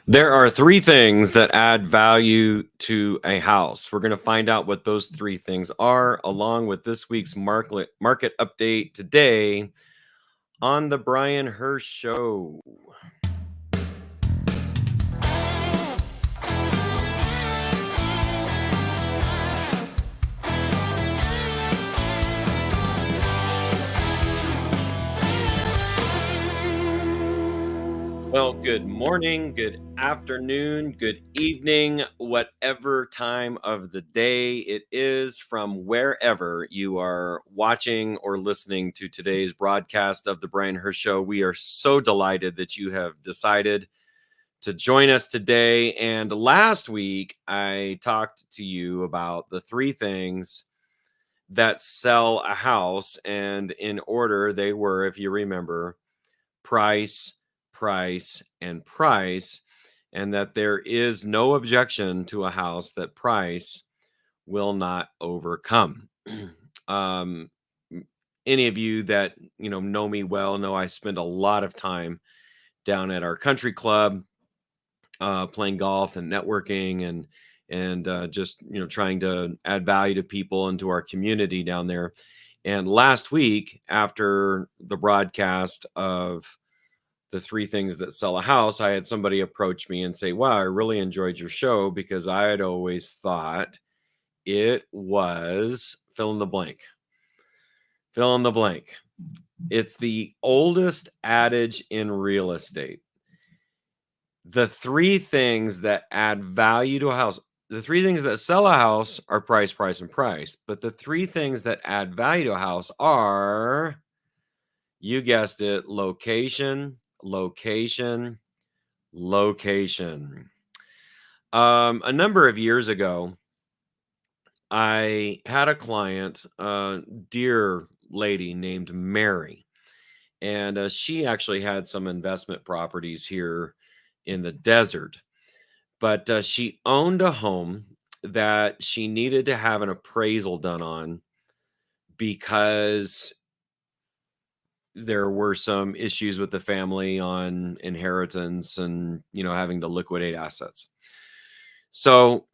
There are three things that add value to a house. We're going to find out what those three things are, along with this week's market update today on the Brian Hirsch Show. Well, good morning, good afternoon, good evening, whatever time of the day it is from wherever you are watching or listening to today's broadcast of the Brian Hirsch Show. We are so delighted that you have decided to join us today. And last week, I talked to you about the three things that sell a house. And in order, they were, if you remember, price, price, and price, and that there is no objection to a house that price will not overcome. um, any of you that know me well know I spend a lot of time down at our country club, playing golf and networking and just trying to add value to people and to our community down there. And last week, after the broadcast of the three things that sell a house, I had somebody approach me and say, "Wow, I really enjoyed your show because I had always thought it was fill in the blank." Fill in the blank. It's the oldest adage in real estate. The three things that add value to a house, the three things that sell a house are price, price, and price. But the three things that add value to a house are, you guessed it, location, location, location. A number of years ago, I had a client, a dear lady named Mary, and she actually had some investment properties here in the desert. But she owned a home that she needed to have an appraisal done on because there were some issues with the family on inheritance and having to liquidate assets. So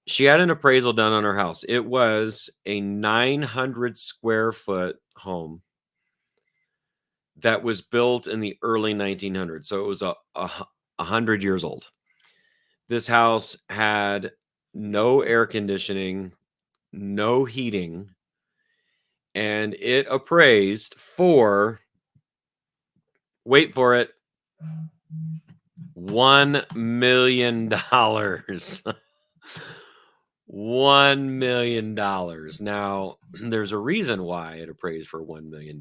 she had an appraisal done on her house. It was a 900 square foot home that was built in the early 1900s. So it was a 100 years old. This house had no air conditioning, no heating, and it appraised for, wait for it, $1 million. $1 million. Now, there's a reason why it appraised for $1 million.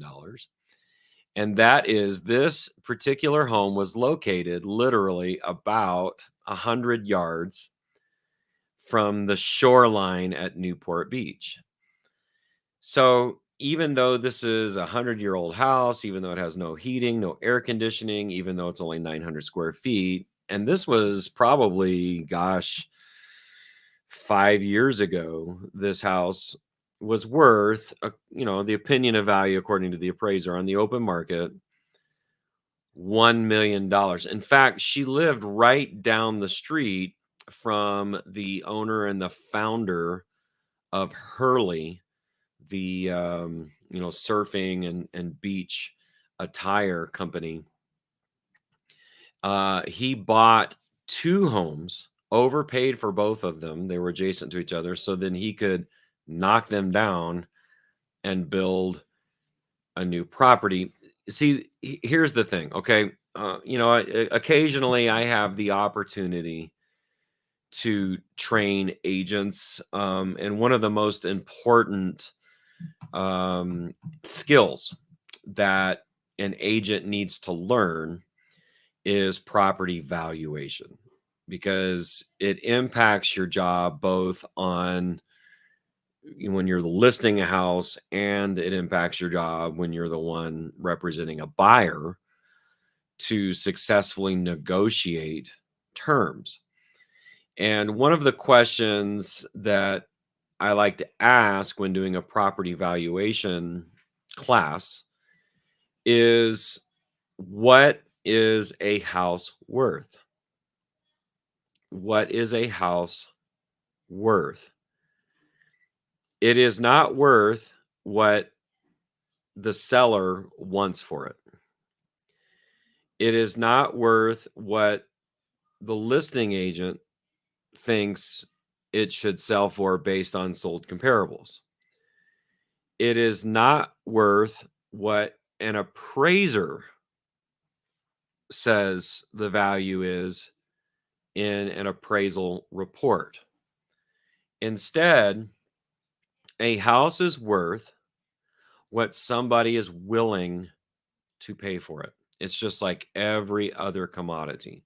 And that is this particular home was located literally about 100 yards from the shoreline at Newport Beach. So even though this is a 100-year-old house, even though it has no heating, no air conditioning, even though it's only 900 square feet, and this was probably, 5 years ago, this house was worth, the opinion of value according to the appraiser on the open market, $1 million. In fact, she lived right down the street from the owner and the founder of Hurley, the surfing and beach attire company. He bought two homes, overpaid for both of them. They were adjacent to each other, so then he could knock them down and build a new property. See, here's the thing, okay? Occasionally I have the opportunity to train agents, and one of the most important skills that an agent needs to learn is property valuation, because it impacts your job both on when you're listing a house, and it impacts your job when you're the one representing a buyer to successfully negotiate terms. And one of the questions that I like to ask when doing a property valuation class is, what is a house worth? what is a house worth? It is not worth what the seller wants for it. It is not worth what the listing agent thinks it should sell for based on sold comparables. It is not worth what an appraiser says the value is in an appraisal report. Instead, a house is worth what somebody is willing to pay for it. It's just like every other commodity.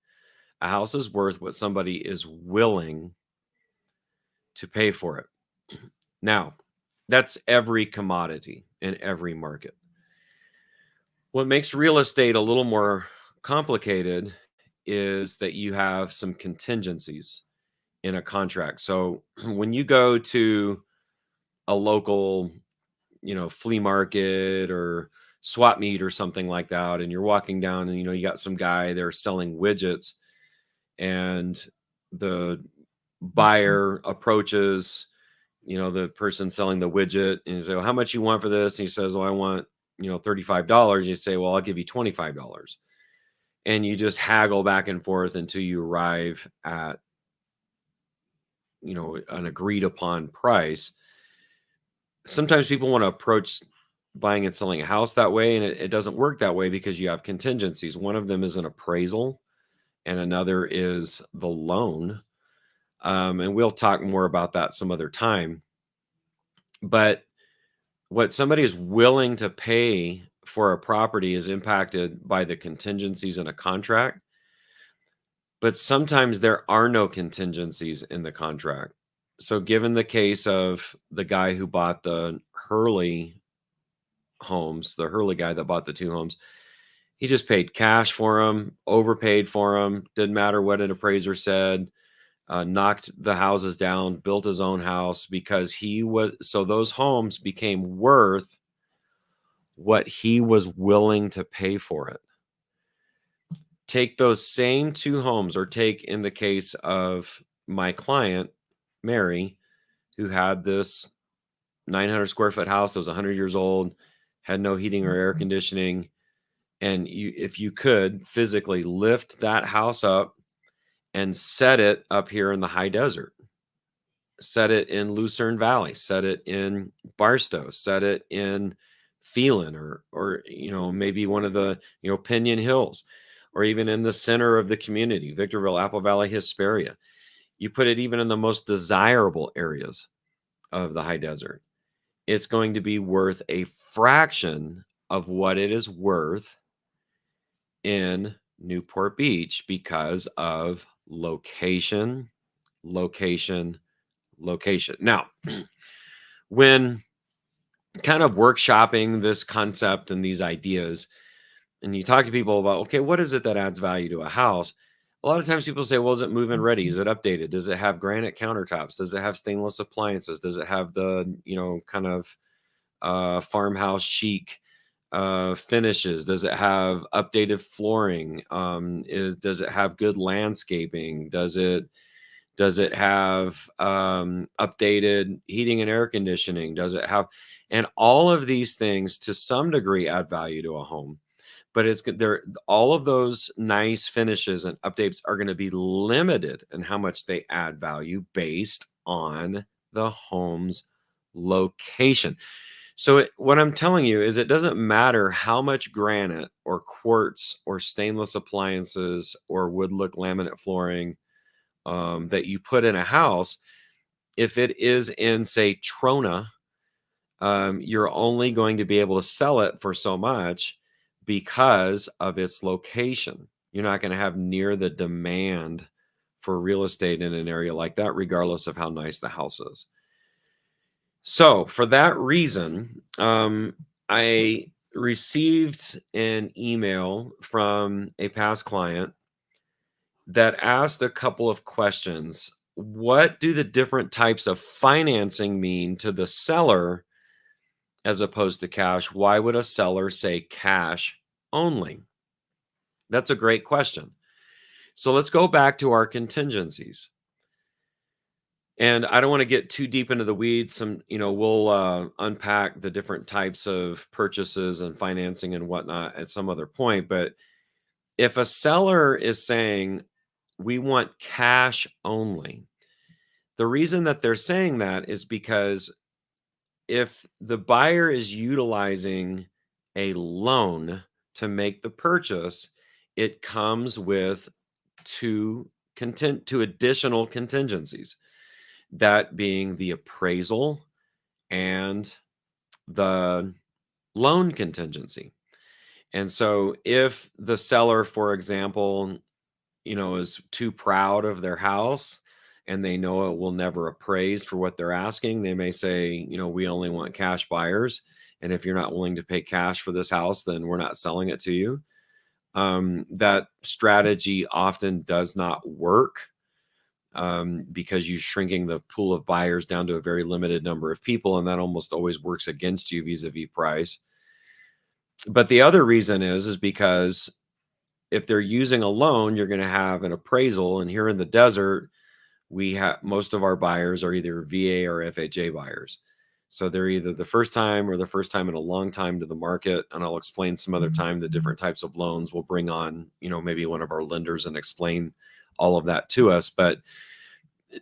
A house is worth what somebody is willing to pay for it. Now, that's every commodity in every market. What makes real estate a little more complicated is that you have some contingencies in a contract. So when you go to a local, flea market or swap meet or something like that, and you're walking down and you got some guy there selling widgets, and the buyer approaches, the person selling the widget, and you say, well, how much you want for this? And he says, well, I want, $35. You say, well, I'll give you $25. And you just haggle back and forth until you arrive at, an agreed upon price. Sometimes people want to approach buying and selling a house that way, and it doesn't work that way because you have contingencies. One of them is an appraisal, and another is the loan. And we'll talk more about that some other time. But what somebody is willing to pay for a property is impacted by the contingencies in a contract. But sometimes there are no contingencies in the contract. So given the case of the guy who bought the Hurley homes, the Hurley guy that bought the 2 homes, he just paid cash for them, overpaid for them, didn't matter what an appraiser said, knocked the houses down, built his own house because so those homes became worth what he was willing to pay for it. Take those same 2 homes, or take in the case of my client, Mary, who had this 900 square foot house that was 100 years old, had no heating or air conditioning. And if you could physically lift that house up and set it up here in the high desert, set it in Lucerne Valley, set it in Barstow, set it in Phelan, or maybe one of the Pinion Hills, or even in the center of the community, Victorville, Apple Valley, Hesperia. You put it even in the most desirable areas of the high desert, it's going to be worth a fraction of what it is worth in Newport Beach because of location, location, location. Now, when kind of workshopping this concept and these ideas, and you talk to people about, okay, what is it that adds value to a house? A lot of times people say, well, is it move-in ready? Is it updated? Does it have granite countertops? Does it have stainless appliances? Does it have the, kind of farmhouse chic finishes? Does it have updated flooring? Does it have good landscaping? Does it have updated heating and air conditioning? Does it have, and all of these things to some degree add value to a home. But it's there. All of those nice finishes and updates are going to be limited in how much they add value based on the home's location. So what I'm telling you is it doesn't matter how much granite or quartz or stainless appliances or wood look laminate flooring that you put in a house. If it is in, say, Trona, you're only going to be able to sell it for so much because of its location. You're not going to have near the demand for real estate in an area like that, regardless of how nice the house is. So for that reason, I received an email from a past client that asked a couple of questions. What do the different types of financing mean to the seller as opposed to cash? Why would a seller say cash only? That's a great question. So let's go back to our contingencies. And I don't want to get too deep into the weeds. We'll unpack the different types of purchases and financing and whatnot at some other point. But if a seller is saying, we want cash only, the reason that they're saying that is because if the buyer is utilizing a loan to make the purchase, it comes with two additional contingencies, that being the appraisal and the loan contingency. And so if the seller, for example, is too proud of their house and they know it will never appraise for what they're asking, they may say, we only want cash buyers. And if you're not willing to pay cash for this house, then we're not selling it to you. That strategy often does not work, because you're shrinking the pool of buyers down to a very limited number of people. And that almost always works against you vis-a-vis price. But the other reason is because if they're using a loan, you're going to have an appraisal. And here in the desert, we have most of our buyers are either VA or FHA buyers. So they're either the first time or the first time in a long time to the market. And I'll explain some other time the different types of loans. We'll bring on, maybe one of our lenders and explain all of that to us. But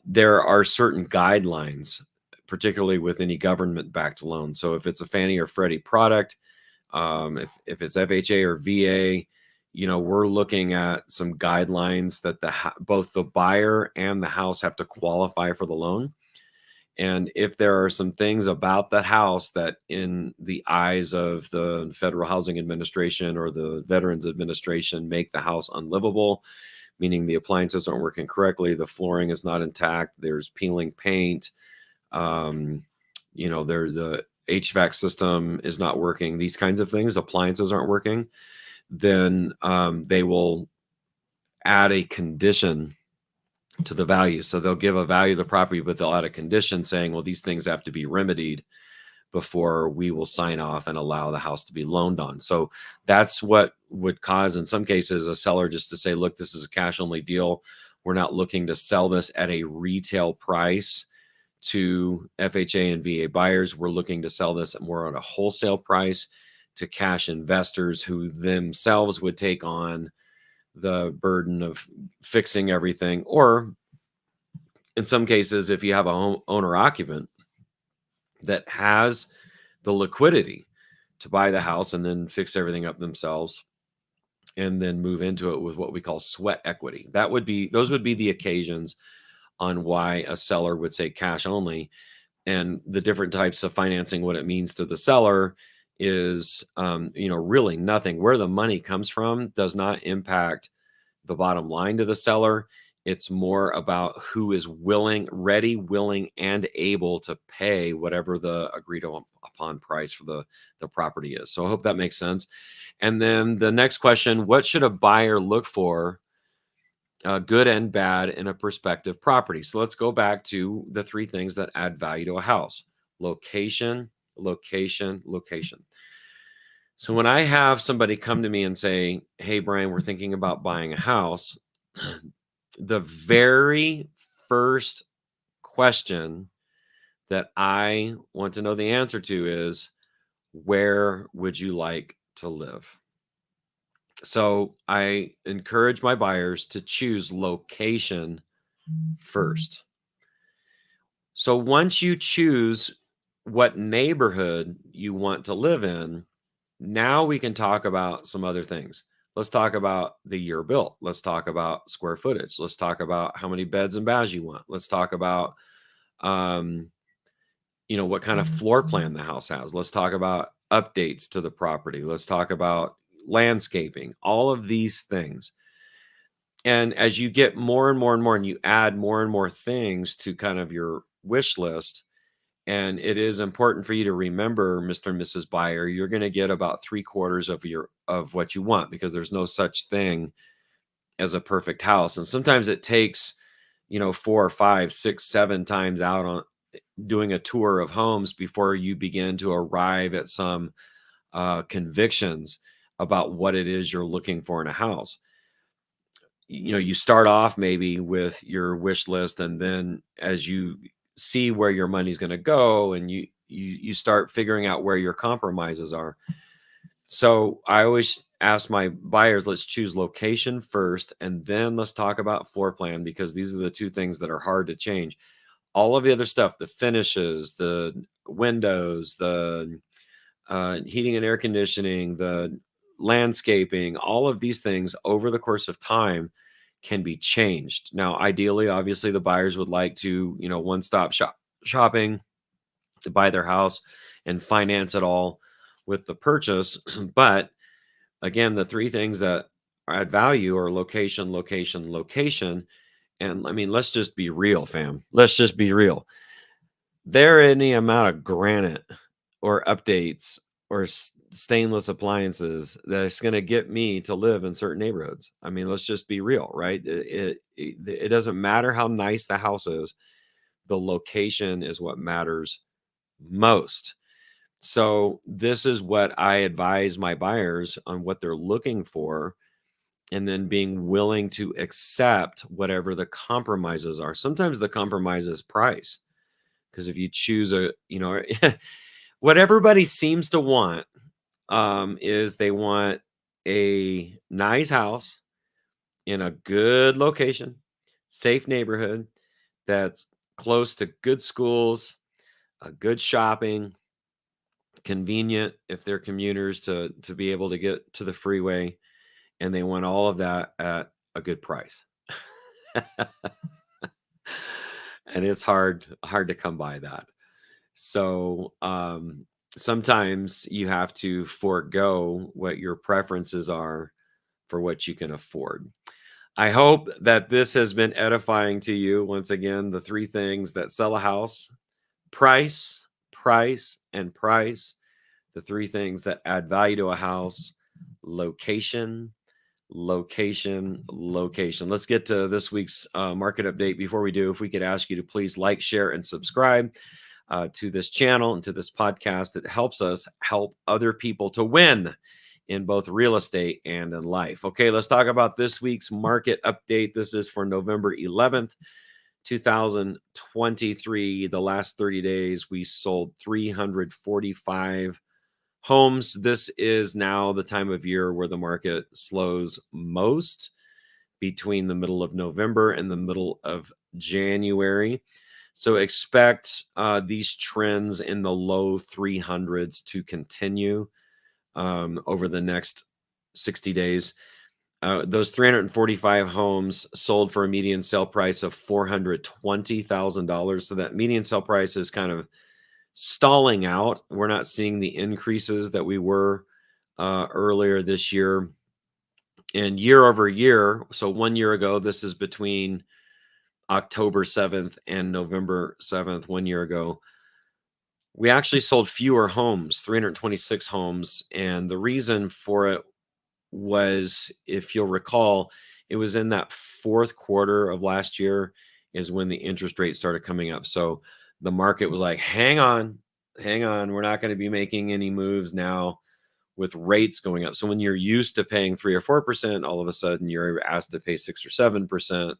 there are certain guidelines, particularly with any government-backed loan. So if it's a Fannie or Freddie product, if it's FHA or VA, we're looking at some guidelines that both the buyer and the house have to qualify for the loan. And if there are some things about that house that in the eyes of the Federal Housing Administration or the Veterans Administration make the house unlivable, meaning the appliances aren't working correctly, the flooring is not intact, there's peeling paint, the HVAC system is not working, these kinds of things, appliances aren't working, then they will add a condition to the value. So they'll give a value of the property, but they'll add a condition saying, well, these things have to be remedied before we will sign off and allow the house to be loaned on. So that's what would cause, in some cases, a seller just to say, look, this is a cash only deal. We're not looking to sell this at a retail price to FHA and VA buyers. We're looking to sell this at more on a wholesale price to cash investors who themselves would take on the burden of fixing everything. Or in some cases, if you have a home owner occupant that has the liquidity to buy the house and then fix everything up themselves and then move into it with what we call sweat equity. Those would be the occasions on why a seller would say cash only. And the different types of financing, what it means to the seller is, really nothing. Where the money comes from does not impact the bottom line to the seller. It's more about who is ready, willing, and able to pay whatever the agreed upon price for the property is. So I hope that makes sense. And then the next question, what should a buyer look for, good and bad, in a prospective property? So let's go back to the three things that add value to a house: location, location, location. So when I have somebody come to me and say, hey, Brian, we're thinking about buying a house, the very first question that I want to know the answer to is, where would you like to live? So I encourage my buyers to choose location first. So once you choose what neighborhood you want to live in, now we can talk about some other things. Let's talk about the year built. Let's talk about square footage. Let's talk about how many beds and baths you want. Let's talk about, what kind of floor plan the house has. Let's talk about updates to the property. Let's talk about landscaping, all of these things. And as you get more and more and more, and you add more and more things to kind of your wish list, and it is important for you to remember, Mr. and Mrs. Buyer, you're going to get about 3/4 of what you want, because there's no such thing as a perfect house. And sometimes it takes, 4 or 5, 6, 7 times out on doing a tour of homes before you begin to arrive at some convictions about what it is you're looking for in a house. you start off maybe with your wish list, and then as you see where your money's going to go, and you start figuring out where your compromises are. So I always ask my buyers, let's choose location first, and then let's talk about floor plan, because these are the two things that are hard to change. All of the other stuff, the finishes, the windows, the heating and air conditioning, the landscaping, all of these things over the course of time can be changed. Now, ideally, obviously, the buyers would like to, one-stop shopping to buy their house and finance it all with the purchase. But again, the three things that add value are location, location, location. And I mean, let's just be real, fam. Let's just be real. There any amount of granite or updates or stainless appliances that's going to get me to live in certain neighborhoods. I mean, let's just be real, right? It doesn't matter how nice the house is. The location is what matters most. So this is what I advise my buyers on, what they're looking for, and then being willing to accept whatever the compromises are. Sometimes the compromise is price, because if you choose what everybody seems to want, is they want a nice house in a good location, safe neighborhood that's close to good schools, a good shopping, convenient if they're commuters to be able to get to the freeway, and they want all of that at a good price. And it's hard to come by that. So sometimes you have to forego what your preferences are for what you can afford. I hope that this has been edifying to you. Once again, the three things that sell a house: price, price, and price. The three things that add value to a house: location, location, location. Let's get to this week's market update. Before we do, if we could ask you to please like, share, and subscribe to this channel and to this podcast. That helps us help other people to win in both real estate and in life. Okay, let's talk about this week's market update. This is for November 11th, 2023. The last 30 days, we sold 345 homes. This is now the time of year where the market slows most, between the middle of November and the middle of January. So expect these trends in the low 300s to continue over the next 60 days. Those 345 homes sold for a median sale price of $420,000. So that median sale price is kind of stalling out. We're not seeing the increases that we were earlier this year. And year over year, so 1 year ago, this is between October 7th and November 7th, 1 year ago, we actually sold fewer homes, 326 homes. And the reason for it was, if you'll recall, it was in that fourth quarter of last year is when the interest rates started coming up. So the market was like, hang on, we're not going to be making any moves now with rates going up. So when you're used to paying 3 or 4%, all of a sudden you're asked to pay 6 or 7%.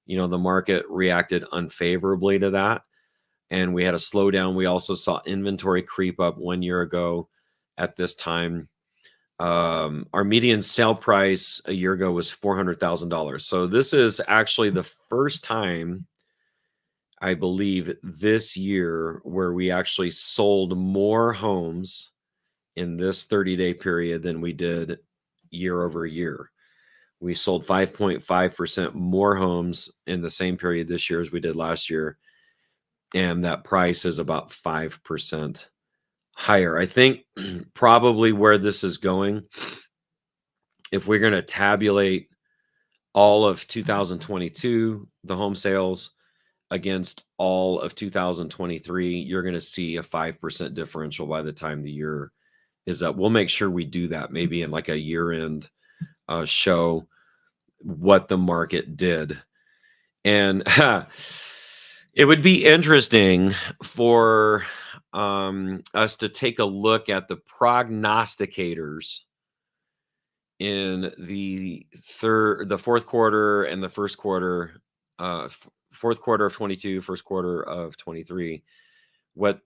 The market reacted unfavorably to that, and we had a slowdown. We also saw inventory creep up 1 year ago at this time. Our median sale price a year ago was $400,000. So this is actually the first time, I believe, this year where we actually sold more homes in this 30-day period than we did year over year. We sold 5.5% more homes in the same period this year as we did last year. And that price is about 5% higher. I think probably where this is going, if we're going to tabulate all of 2022, the home sales, against all of 2023, you're going to see a 5% differential by the time the year is up. We'll make sure we do that maybe in like a year-end show, what the market did. And it would be interesting for us to take a look at the prognosticators in the fourth quarter and the first quarter, fourth quarter of 22, first quarter of 23, what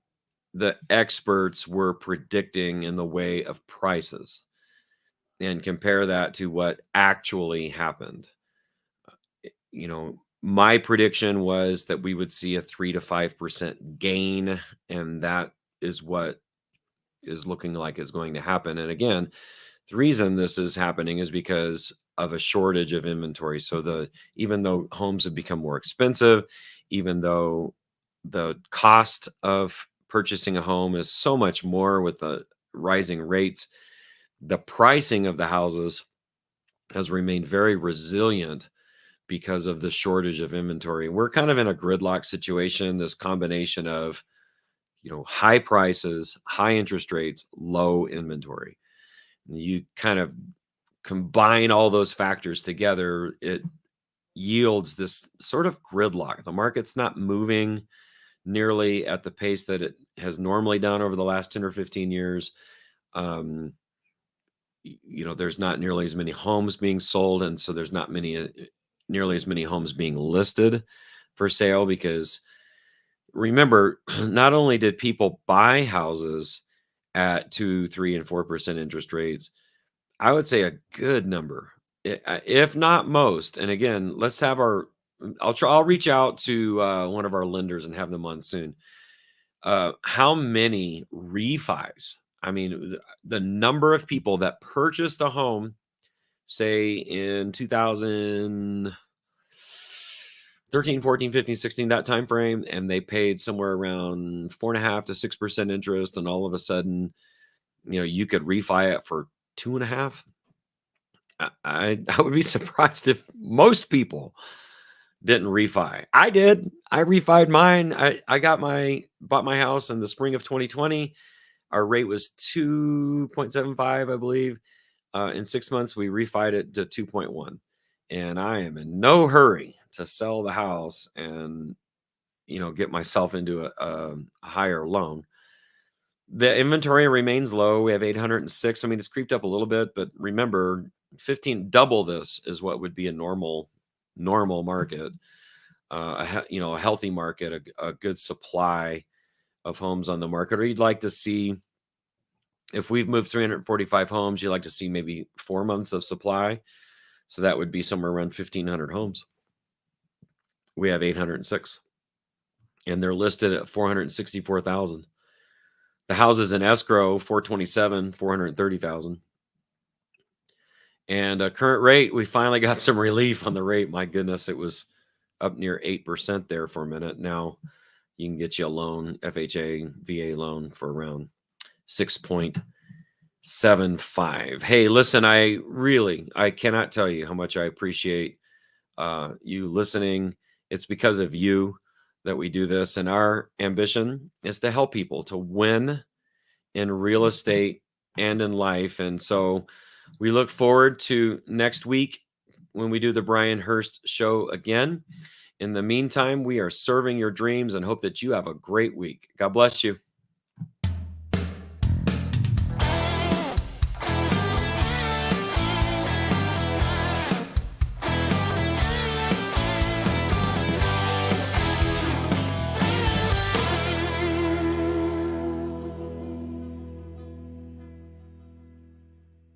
the experts were predicting in the way of prices, and compare that to what actually happened. My prediction was that we would see a 3 to 5% gain, and that is what is looking like is going to happen. And again, the reason this is happening is because of a shortage of inventory. So even though homes have become more expensive, even though the cost of purchasing a home is so much more with the rising rates, the pricing of the houses has remained very resilient because of the shortage of inventory. We're kind of in a gridlock situation, this combination of, high prices, high interest rates, low inventory. You kind of combine all those factors together, it yields this sort of gridlock. The market's not moving nearly at the pace that it has normally done over the last 10 or 15 years. Um, there's not nearly as many homes being sold, and so there's not nearly as many homes being listed for sale, because remember, not only did people buy houses at 2, 3, and 4% interest rates, I would say a good number, if not most. And again, let's have I'll reach out to one of our lenders and have them on soon. How many refis? I mean, the number of people that purchased a home, say in 2013, 14, 15, 16, that time frame, and they paid somewhere around 4.5 to 6% interest, and all of a sudden, you could refi it for 2.5. I would be surprised if most people didn't refi. I did. I refied mine. I bought my house in the spring of 2020. Our rate was 2.75, I believe. In 6 months, we refied it to 2.1. And I am in no hurry to sell the house and, get myself into a higher loan. The inventory remains low. We have 806. I mean, it's creeped up a little bit, but remember, double this is what would be a normal market, a healthy market, a good supply of homes on the market. Or you'd like to see, if we've moved 345 homes, you'd like to see maybe 4 months of supply. So that would be somewhere around 1,500 homes. We have 806, and they're listed at 464,000. The houses in escrow, 427, 430,000. And current rate, we finally got some relief on the rate. My goodness, it was up near 8% there for a minute. Now you can get you a loan, FHA, VA loan, for around 6.75. Hey, listen, I cannot tell you how much I appreciate you listening. It's because of you that we do this. And our ambition is to help people to win in real estate and in life. And so we look forward to next week when we do the Brian Hurst Show again. In the meantime, we are serving your dreams and hope that you have a great week. God bless you.